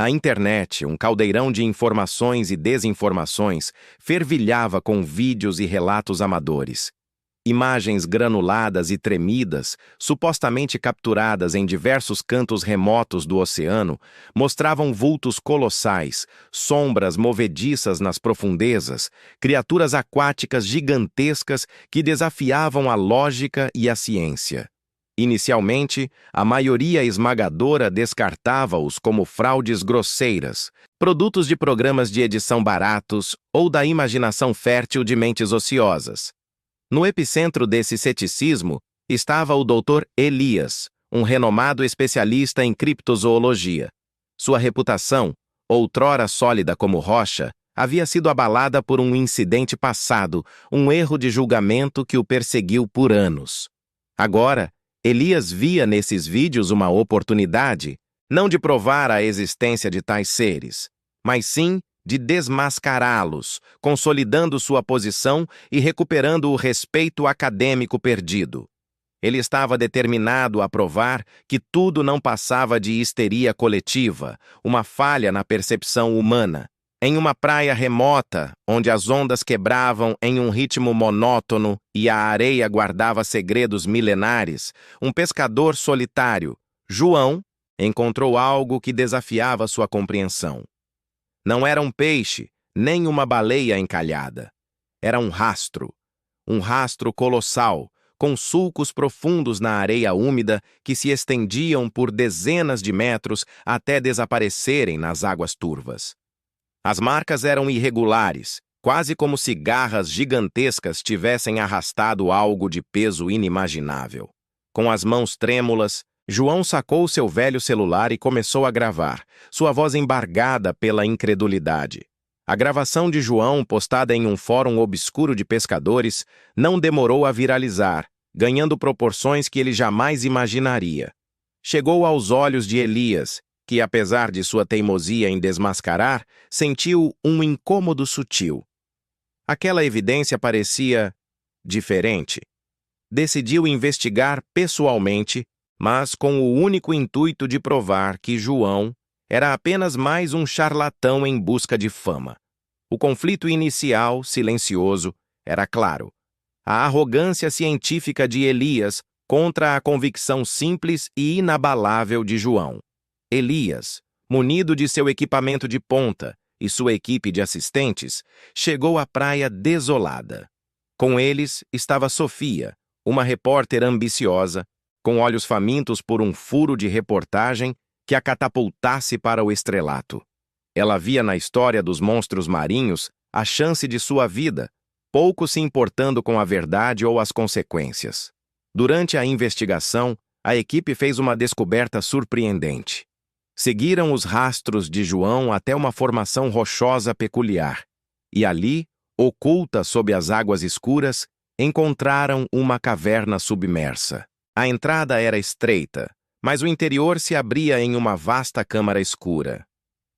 A internet, um caldeirão de informações e desinformações, fervilhava com vídeos e relatos amadores. Imagens granuladas e tremidas, supostamente capturadas em diversos cantos remotos do oceano, mostravam vultos colossais, sombras movediças nas profundezas, criaturas aquáticas gigantescas que desafiavam a lógica e a ciência. Inicialmente, a maioria esmagadora descartava-os como fraudes grosseiras, produtos de programas de edição baratos ou da imaginação fértil de mentes ociosas. No epicentro desse ceticismo estava o Dr. Elias, um renomado especialista em criptozoologia. Sua reputação, outrora sólida como rocha, havia sido abalada por um incidente passado, um erro de julgamento que o perseguiu por anos. Agora, Elias via nesses vídeos uma oportunidade, não de provar a existência de tais seres, mas sim de desmascará-los, consolidando sua posição e recuperando o respeito acadêmico perdido. Ele estava determinado a provar que tudo não passava de histeria coletiva, uma falha na percepção humana. Em uma praia remota, onde as ondas quebravam em um ritmo monótono e a areia guardava segredos milenares, um pescador solitário, João, encontrou algo que desafiava sua compreensão. Não era um peixe, nem uma baleia encalhada. Era um rastro colossal, com sulcos profundos na areia úmida que se estendiam por dezenas de metros até desaparecerem nas águas turvas. As marcas eram irregulares, quase como se garras gigantescas tivessem arrastado algo de peso inimaginável. Com as mãos trêmulas, João sacou seu velho celular e começou a gravar, sua voz embargada pela incredulidade. A gravação de João, postada em um fórum obscuro de pescadores, não demorou a viralizar, ganhando proporções que ele jamais imaginaria. Chegou aos olhos de Elias, que, apesar de sua teimosia em desmascarar, sentiu um incômodo sutil. Aquela evidência parecia diferente. Decidiu investigar pessoalmente, mas com o único intuito de provar que João era apenas mais um charlatão em busca de fama. O conflito inicial, silencioso, era claro. A arrogância científica de Elias contra a convicção simples e inabalável de João. Elias, munido de seu equipamento de ponta e sua equipe de assistentes, chegou à praia desolada. Com eles estava Sofia, uma repórter ambiciosa, com olhos famintos por um furo de reportagem que a catapultasse para o estrelato. Ela via na história dos monstros marinhos a chance de sua vida, pouco se importando com a verdade ou as consequências. Durante a investigação, a equipe fez uma descoberta surpreendente. Seguiram os rastros de João até uma formação rochosa peculiar, e ali, oculta sob as águas escuras, encontraram uma caverna submersa. A entrada era estreita, mas o interior se abria em uma vasta câmara escura.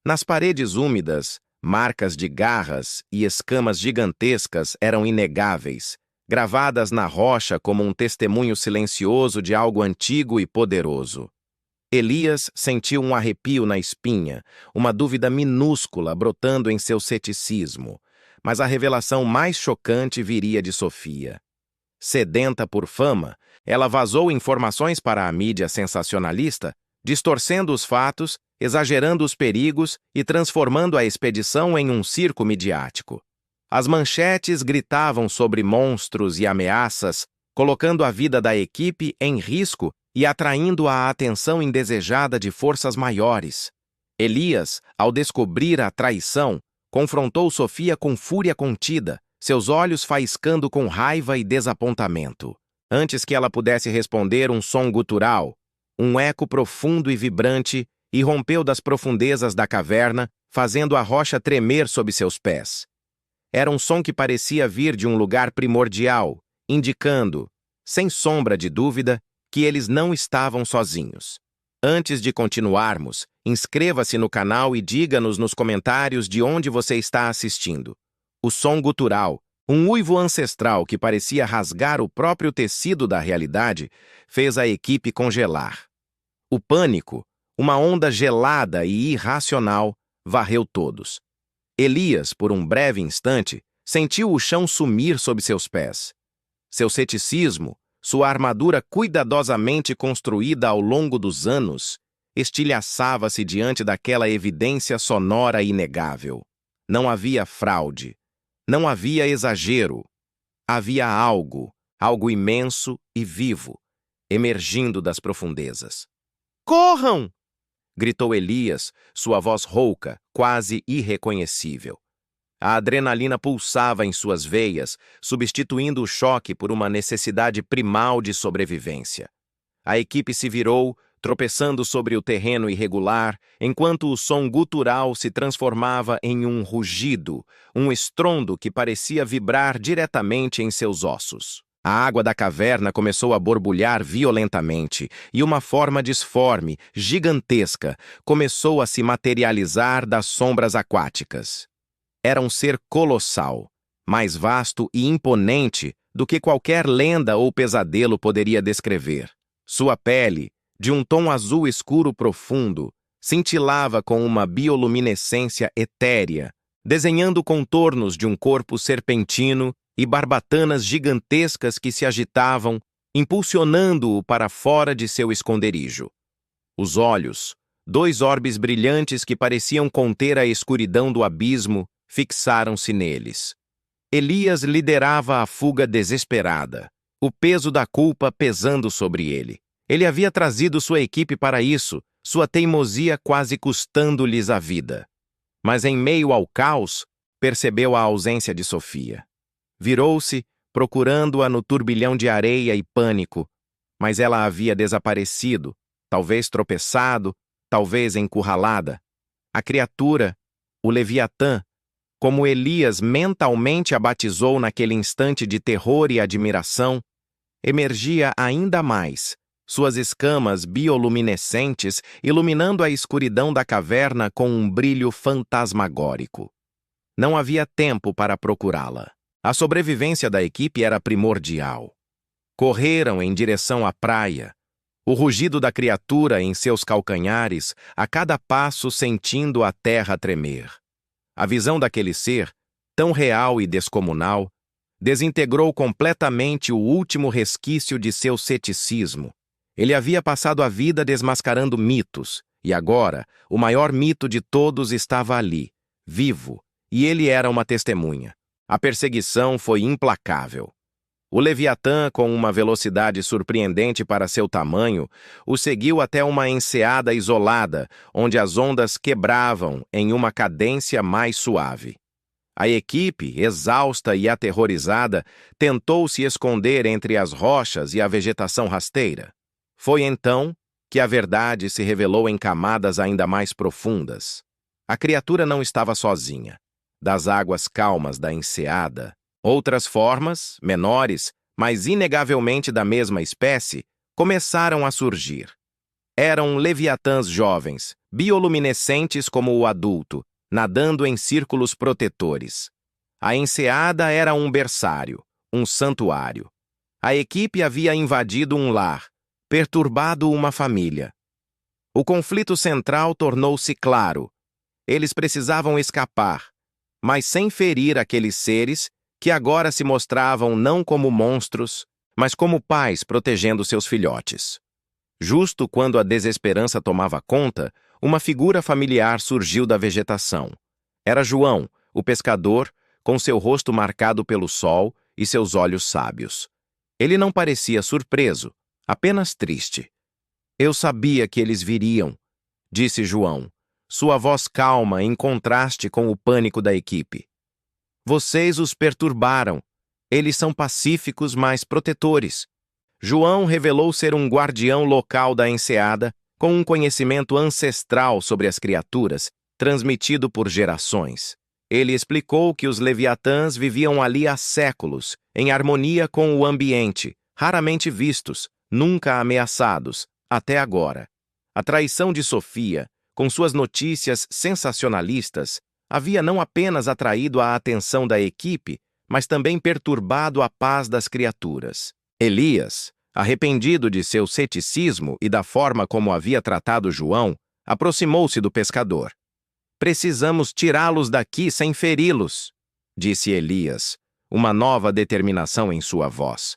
Nas paredes úmidas, marcas de garras e escamas gigantescas eram inegáveis, gravadas na rocha como um testemunho silencioso de algo antigo e poderoso. Elias sentiu um arrepio na espinha, uma dúvida minúscula brotando em seu ceticismo, mas a revelação mais chocante viria de Sofia. Sedenta por fama, ela vazou informações para a mídia sensacionalista, distorcendo os fatos, exagerando os perigos e transformando a expedição em um circo midiático. As manchetes gritavam sobre monstros e ameaças, colocando a vida da equipe em risco e atraindo a atenção indesejada de forças maiores. Elias, ao descobrir a traição, confrontou Sofia com fúria contida, seus olhos faiscando com raiva e desapontamento. Antes que ela pudesse responder, um som gutural, um eco profundo e vibrante, irrompeu das profundezas da caverna, fazendo a rocha tremer sob seus pés. Era um som que parecia vir de um lugar primordial, indicando, sem sombra de dúvida, que eles não estavam sozinhos. Antes de continuarmos, inscreva-se no canal e diga-nos nos comentários de onde você está assistindo. O som gutural, um uivo ancestral que parecia rasgar o próprio tecido da realidade, fez a equipe congelar. O pânico, Uma onda gelada e irracional varreu todos. Elias, por um breve instante, sentiu o chão sumir sob seus pés. Seu ceticismo, sua armadura cuidadosamente construída ao longo dos anos, estilhaçava-se diante daquela evidência sonora e inegável. Não havia fraude. Não havia exagero. Havia algo imenso e vivo, emergindo das profundezas. "Corram!" gritou Elias, sua voz rouca, quase irreconhecível. A adrenalina pulsava em suas veias, substituindo o choque por uma necessidade primal de sobrevivência. A equipe se virou, tropeçando sobre o terreno irregular, enquanto o som gutural se transformava em um rugido, um estrondo que parecia vibrar diretamente em seus ossos. A água da caverna começou a borbulhar violentamente, e uma forma disforme, gigantesca, começou a se materializar das sombras aquáticas. Era um ser colossal, mais vasto e imponente do que qualquer lenda ou pesadelo poderia descrever. Sua pele, de um tom azul escuro profundo, cintilava com uma bioluminescência etérea, desenhando contornos de um corpo serpentino e barbatanas gigantescas que se agitavam, impulsionando-o para fora de seu esconderijo. Os olhos, dois orbes brilhantes que pareciam conter a escuridão do abismo, fixaram-se neles. Elias liderava a fuga desesperada, o peso da culpa pesando sobre ele. Ele havia trazido sua equipe para isso, sua teimosia quase custando-lhes a vida. Mas em meio ao caos, percebeu a ausência de Sofia. Virou-se, procurando-a no turbilhão de areia e pânico, mas ela havia desaparecido, talvez tropeçado, talvez encurralada. A criatura, o Leviatã, como Elias mentalmente a batizou naquele instante de terror e admiração, emergia ainda mais, suas escamas bioluminescentes iluminando a escuridão da caverna com um brilho fantasmagórico. Não havia tempo para procurá-la. A sobrevivência da equipe era primordial. Correram em direção à praia, o rugido da criatura em seus calcanhares, a cada passo sentindo a terra tremer. A visão daquele ser, tão real e descomunal, desintegrou completamente o último resquício de seu ceticismo. Ele havia passado a vida desmascarando mitos, e agora, o maior mito de todos estava ali, vivo, e ele era uma testemunha. A perseguição foi implacável. O Leviatã, com uma velocidade surpreendente para seu tamanho, o seguiu até uma enseada isolada, onde as ondas quebravam em uma cadência mais suave. A equipe, exausta e aterrorizada, tentou se esconder entre as rochas e a vegetação rasteira. Foi então que a verdade se revelou em camadas ainda mais profundas. A criatura não estava sozinha. Das águas calmas da enseada, outras formas, menores, mas inegavelmente da mesma espécie, começaram a surgir. Eram leviatãs jovens, bioluminescentes como o adulto, nadando em círculos protetores. A enseada era um berçário, um santuário. A equipe havia invadido um lar, perturbado uma família. O conflito central tornou-se claro. Eles precisavam escapar, mas sem ferir aqueles seres que agora se mostravam não como monstros, mas como pais protegendo seus filhotes. Justo quando a desesperança tomava conta, uma figura familiar surgiu da vegetação. Era João, o pescador, com seu rosto marcado pelo sol e seus olhos sábios. Ele não parecia surpreso, apenas triste. "Eu sabia que eles viriam", disse João, sua voz calma em contraste com o pânico da equipe. "Vocês os perturbaram. Eles são pacíficos, mas protetores." João revelou ser um guardião local da enseada, com um conhecimento ancestral sobre as criaturas, transmitido por gerações. Ele explicou que os leviatãs viviam ali há séculos, em harmonia com o ambiente, raramente vistos, nunca ameaçados, até agora. A traição de Sofia, com suas notícias sensacionalistas, havia não apenas atraído a atenção da equipe, mas também perturbado a paz das criaturas. Elias, arrependido de seu ceticismo e da forma como havia tratado João, aproximou-se do pescador. Precisamos tirá-los daqui sem feri-los, disse Elias, uma nova determinação em sua voz.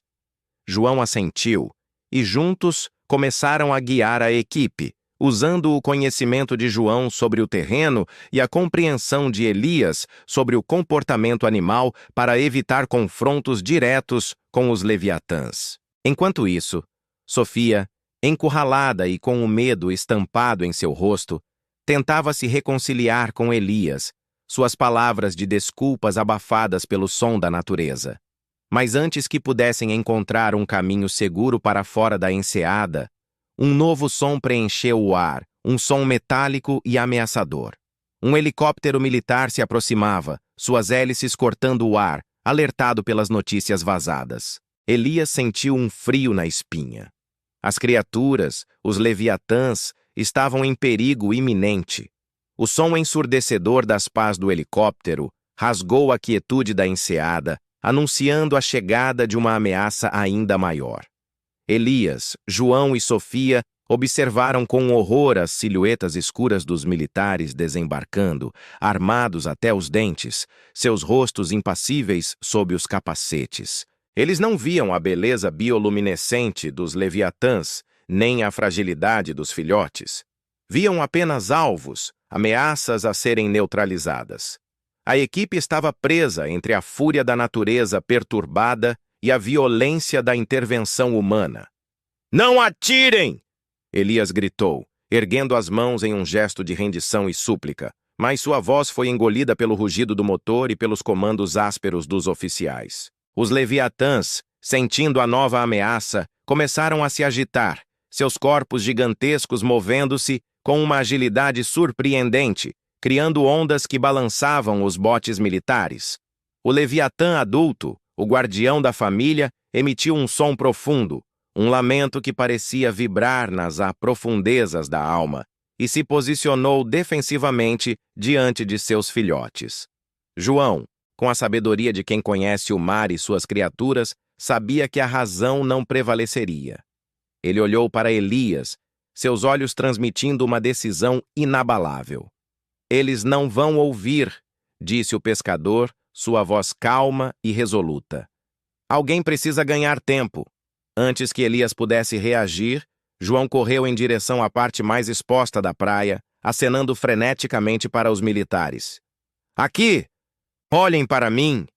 João assentiu, e juntos começaram a guiar a equipe, usando o conhecimento de João sobre o terreno e a compreensão de Elias sobre o comportamento animal para evitar confrontos diretos com os leviatãs. Enquanto isso, Sofia, encurralada e com o medo estampado em seu rosto, tentava se reconciliar com Elias, suas palavras de desculpas abafadas pelo som da natureza. Mas antes que pudessem encontrar um caminho seguro para fora da enseada, um novo som preencheu o ar, um som metálico e ameaçador. Um helicóptero militar se aproximava, suas hélices cortando o ar, alertado pelas notícias vazadas. Elias sentiu um frio na espinha. As criaturas, os leviatãs, estavam em perigo iminente. O som ensurdecedor das pás do helicóptero rasgou a quietude da enseada, anunciando a chegada de uma ameaça ainda maior. Elias, João e Sofia observaram com horror as silhuetas escuras dos militares desembarcando, armados até os dentes, seus rostos impassíveis sob os capacetes. Eles não viam a beleza bioluminescente dos leviatãs, nem a fragilidade dos filhotes. Viam apenas alvos, ameaças a serem neutralizadas. A equipe estava presa entre a fúria da natureza perturbada e a violência da intervenção humana. "Não atirem!" Elias gritou, erguendo as mãos em um gesto de rendição e súplica, mas sua voz foi engolida pelo rugido do motor e pelos comandos ásperos dos oficiais. Os leviatãs, sentindo a nova ameaça, começaram a se agitar, seus corpos gigantescos movendo-se com uma agilidade surpreendente, criando ondas que balançavam os botes militares. O leviatã adulto, o guardião da família, emitiu um som profundo, um lamento que parecia vibrar nas profundezas da alma, e se posicionou defensivamente diante de seus filhotes. João, com a sabedoria de quem conhece o mar e suas criaturas, sabia que a razão não prevaleceria. Ele olhou para Elias, seus olhos transmitindo uma decisão inabalável. "Eles não vão ouvir", disse o pescador, sua voz calma e resoluta. "Alguém precisa ganhar tempo." Antes que Elias pudesse reagir, João correu em direção à parte mais exposta da praia, acenando freneticamente para os militares. "Aqui! Olhem para mim!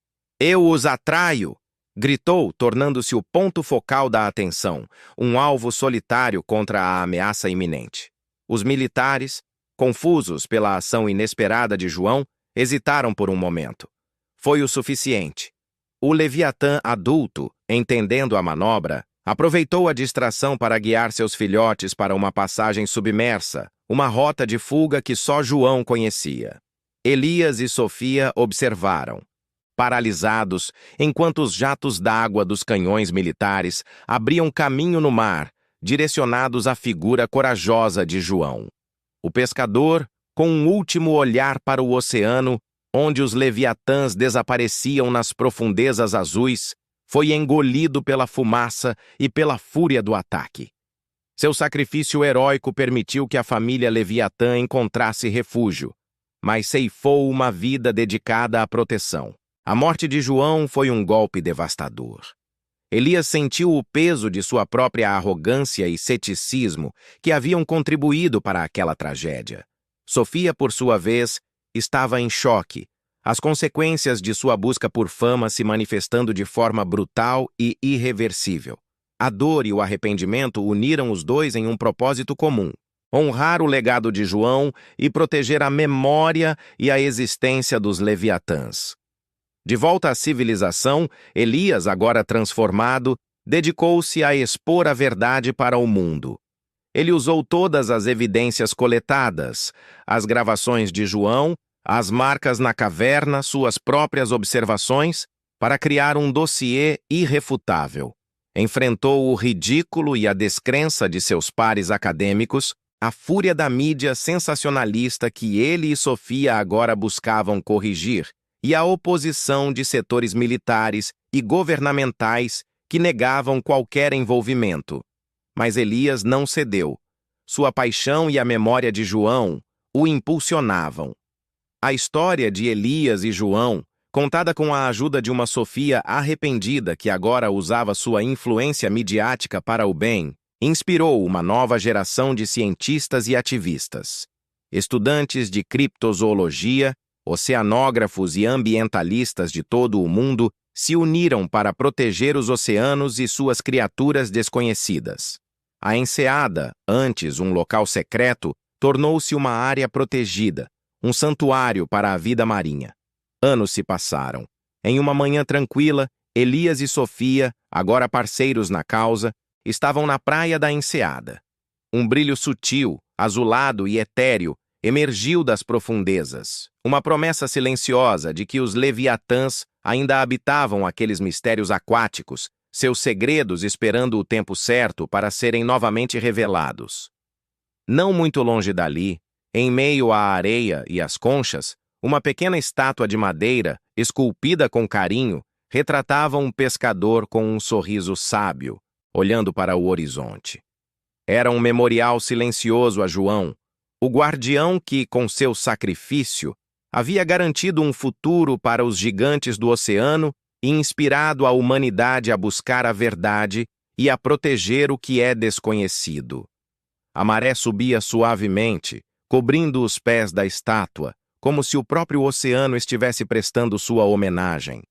Eu os atraio!" Gritou, tornando-se o ponto focal da atenção, um alvo solitário contra a ameaça iminente. Os militares, confusos pela ação inesperada de João, hesitaram por um momento. Foi o suficiente. O leviatã adulto, entendendo a manobra, aproveitou a distração para guiar seus filhotes para uma passagem submersa, uma rota de fuga que só João conhecia. Elias e Sofia observaram, paralisados, enquanto os jatos d'água dos canhões militares abriam caminho no mar, direcionados à figura corajosa de João. O pescador, com um último olhar para o oceano, onde os leviatãs desapareciam nas profundezas azuis, foi engolido pela fumaça e pela fúria do ataque. Seu sacrifício heróico permitiu que a família leviatã encontrasse refúgio, mas ceifou uma vida dedicada à proteção. A morte de João foi um golpe devastador. Elias sentiu o peso de sua própria arrogância e ceticismo que haviam contribuído para aquela tragédia. Sofia, por sua vez, estava em choque, as consequências de sua busca por fama se manifestando de forma brutal e irreversível. A dor e o arrependimento uniram os dois em um propósito comum: honrar o legado de João e proteger a memória e a existência dos leviatãs. De volta à civilização, Elias, agora transformado, dedicou-se a expor a verdade para o mundo. Ele usou todas as evidências coletadas, as gravações de João, as marcas na caverna, suas próprias observações, para criar um dossiê irrefutável. Enfrentou o ridículo e a descrença de seus pares acadêmicos, a fúria da mídia sensacionalista que ele e Sofia agora buscavam corrigir, e a oposição de setores militares e governamentais que negavam qualquer envolvimento. Mas Elias não cedeu. sua paixão e a memória de João o impulsionavam. A história de Elias e João, contada com a ajuda de uma Sofia arrependida que agora usava sua influência midiática para o bem, inspirou uma nova geração de cientistas e ativistas. Estudantes de criptozoologia, oceanógrafos e ambientalistas de todo o mundo se uniram para proteger os oceanos e suas criaturas desconhecidas. A enseada, antes um local secreto, tornou-se uma área protegida, um santuário para a vida marinha. Anos se passaram. Em uma manhã tranquila, Elias e Sofia, agora parceiros na causa, estavam na praia da enseada. Um brilho sutil, azulado e etéreo emergiu das profundezas, uma promessa silenciosa de que os leviatãs ainda habitavam aqueles mistérios aquáticos, seus segredos esperando o tempo certo para serem novamente revelados. Não muito longe dali, em meio à areia e às conchas, uma pequena estátua de madeira, esculpida com carinho, retratava um pescador com um sorriso sábio, olhando para o horizonte. Era um memorial silencioso a João, o guardião que, com seu sacrifício, havia garantido um futuro para os gigantes do oceano e inspirado a humanidade a buscar a verdade e a proteger o que é desconhecido. A maré subia suavemente, cobrindo os pés da estátua, como se o próprio oceano estivesse prestando sua homenagem.